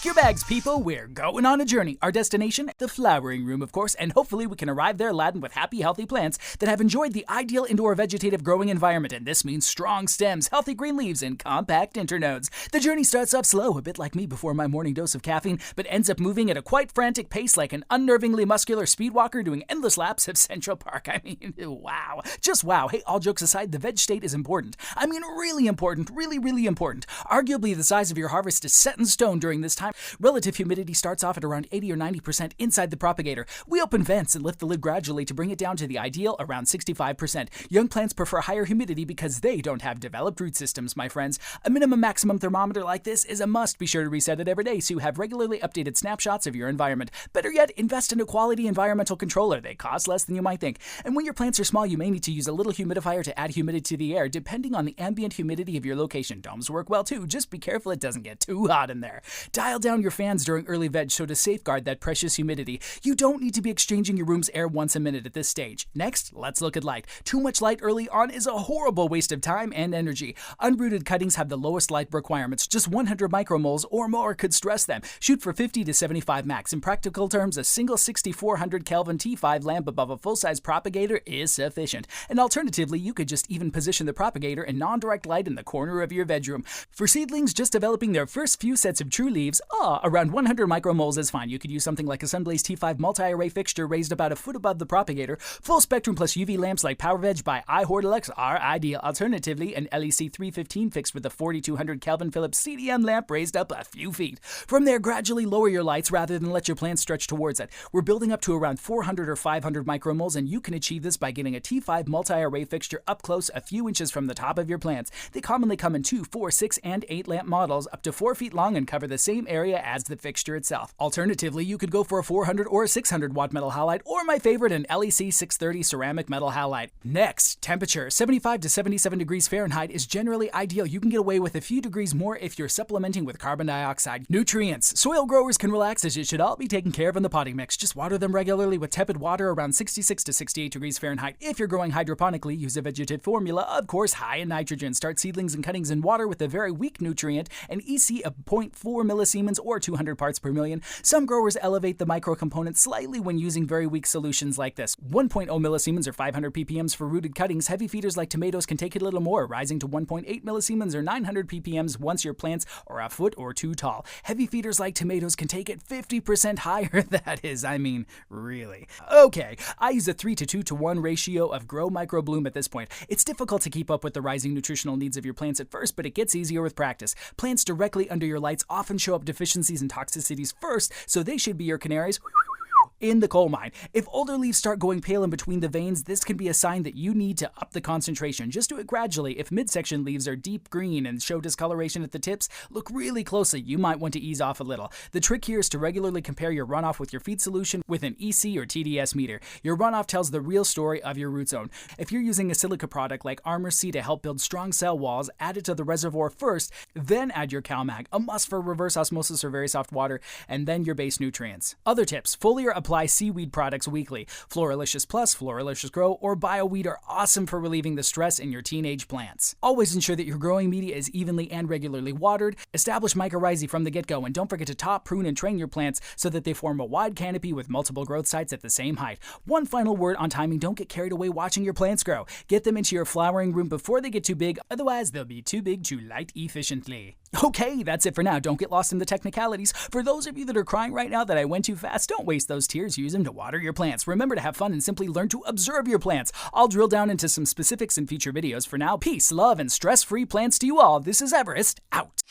your bags, people. We're going on a journey. Our destination, the flowering room, of course, and hopefully we can arrive there laden with happy, healthy plants that have enjoyed the ideal indoor vegetative growing environment, and this means strong stems, healthy green leaves, and compact internodes. The journey starts off slow, a bit like me before my morning dose of caffeine, but ends up moving at a quite frantic pace like an unnervingly muscular speed walker doing endless laps of Central Park. I mean, wow. Just wow. Hey, all jokes aside, the veg state is important. I mean, really important. Really, really important. Arguably, the size of your harvest is set in stone during this time. Relative humidity starts off at around 80 or 90% inside the propagator. We open vents and lift the lid gradually to bring it down to the ideal around 65%. Young plants prefer higher humidity because they don't have developed root systems, my friends. A minimum maximum thermometer like this is a must. Be sure to reset it every day so you have regularly updated snapshots of your environment. Better yet, invest in a quality environmental controller. They cost less than you might think. And when your plants are small, you may need to use a little humidifier to add humidity to the air, depending on the ambient humidity of your location. Domes work well too. Just be careful it doesn't get too hot in there. Dial down your fans during early veg so to safeguard that precious humidity. You don't need to be exchanging your room's air once a minute at this stage. Next, let's look at light. Too much light early on is a horrible waste of time and energy. Unrooted cuttings have the lowest light requirements. Just 100 micromoles or more could stress them. Shoot for 50 to 75 max. In practical terms, a single 6400 Kelvin T5 lamp above a full-size propagator is sufficient. And alternatively, you could just even position the propagator in non-direct light in the corner of your veg room. For seedlings just developing their first few sets of true leaves, around 100 micromoles is fine. You could use something like a Sunblaze T5 multi-array fixture raised about a foot above the propagator. Full spectrum plus UV lamps like PowerVeg by iHordeluxe are ideal. Alternatively, an LEC 315 fixed with a 4200 Kelvin Philips CDM lamp raised up a few feet. From there, gradually lower your lights rather than let your plants stretch towards it. We're building up to around 400 or 500 micromoles, and you can achieve this by getting a T5 multi-array fixture up close a few inches from the top of your plants. They commonly come in 2, 4, 6, and 8 lamp models up to 4 feet long and cover the same area as the fixture itself. Alternatively, you could go for a 400 or a 600 watt metal halide, or my favorite, an LEC 630 ceramic metal halide. Next, temperature. 75 to 77 degrees Fahrenheit is generally ideal. You can get away with a few degrees more if you're supplementing with carbon dioxide. Nutrients. Soil growers can relax as it should all be taken care of in the potting mix. Just water them regularly with tepid water around 66 to 68 degrees Fahrenheit. If you're growing hydroponically, use a vegetative formula, of course, high in nitrogen. Start seedlings and cuttings in water with a very weak nutrient, an EC of 0.4 millisiemens or 200 parts per million. Some growers elevate the microcomponents slightly when using very weak solutions like this. 1.0 millisiemens or 500 ppms for rooted cuttings. Heavy feeders like tomatoes can take it a little more, rising to 1.8 millisiemens or 900 ppms once your plants are a foot or two tall. Heavy feeders like tomatoes can take it 50% higher, that is, I mean, really. Okay, I use a 3 to 2 to 1 ratio of grow micro bloom at this point. It's difficult to keep up with the rising nutritional needs of your plants at first, but it gets easier with practice. Plants directly under your lights often show up deficiencies and toxicities first, so they should be your canaries in the coal mine. If older leaves start going pale in between the veins, this can be a sign that you need to up the concentration. Just do it gradually. If midsection leaves are deep green and show discoloration at the tips, look really closely. You might want to ease off a little. The trick here is to regularly compare your runoff with your feed solution with an EC or TDS meter. Your runoff tells the real story of your root zone. If you're using a silica product like Armor C to help build strong cell walls, add it to the reservoir first, then add your CalMag, a must for reverse osmosis or very soft water, and then your base nutrients. Other tips: foliar apply seaweed products weekly. Floralicious Plus, Floralicious Grow, or BioWeed are awesome for relieving the stress in your teenage plants. Always ensure that your growing media is evenly and regularly watered. Establish mycorrhizae from the get-go, and don't forget to top, prune, and train your plants so that they form a wide canopy with multiple growth sites at the same height. One final word on timing: don't get carried away watching your plants grow. Get them into your flowering room before they get too big, otherwise they'll be too big to light efficiently. Okay, that's it for now. Don't get lost in the technicalities. For those of you that are crying right now that I went too fast, don't waste those tears. Use them to water your plants. Remember to have fun and simply learn to observe your plants. I'll drill down into some specifics in future videos. For now, peace, love, and stress-free plants to you all. This is Everest, out.